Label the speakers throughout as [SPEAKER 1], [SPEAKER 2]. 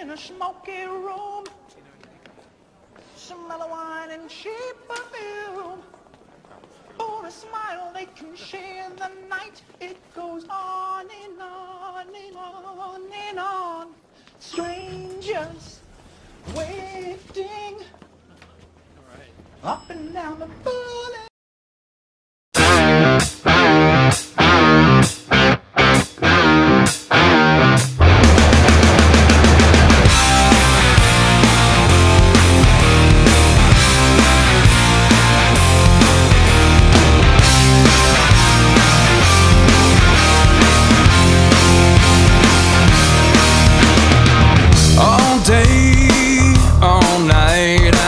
[SPEAKER 1] in a smoky room, smell of wine and cheap perfume. For a smile they can share the night. It goes on and on and on and on. Strangers waiting up and down the boulevard.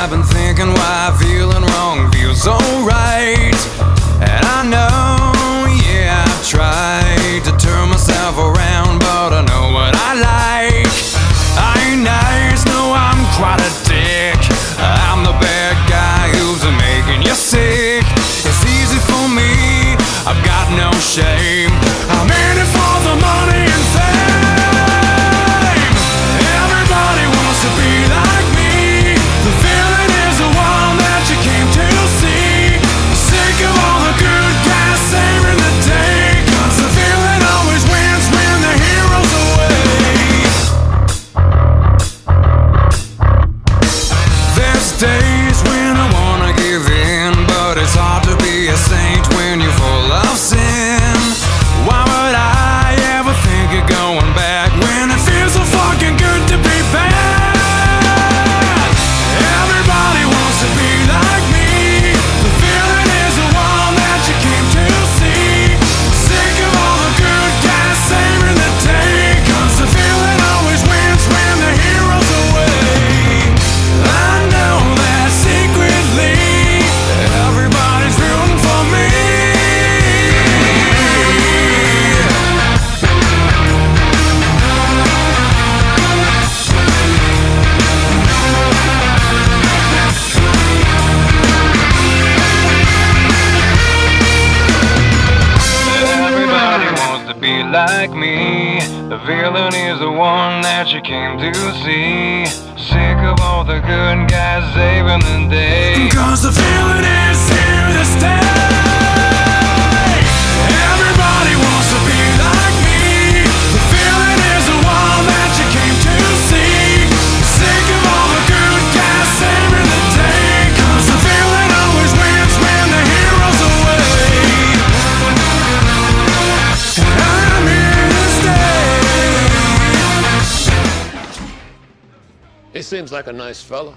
[SPEAKER 2] I've been thinking why feeling wrong feels so right. And I know, yeah, I've tried to turn myself around, but I know what I like. I ain't nice, no, I'm quite a dick. I'm the bad guy who's making you sick. It's easy for me, I've got no shame. I'm in it for the money and fame. Everybody wants to be like me. The feeling is the one that you came to see. Sick of all the good guys saving the day, 'cause the feeling always wins when the hero's away. There's days when I wanna give in, but it's hard to be a saint when you're full of sin. Why would I ever think of going back when it feels so fucking good to be bad? Like me, the villain is the one that you came to see. Sick of all the good guys saving the day, 'cause the feeling is here to stay. Everybody wants to be like me. The feeling is the one that you came to see. Sick of all the good guys saving the day, 'cause the feeling always wins when the hero's away.
[SPEAKER 3] He seems like a nice fella.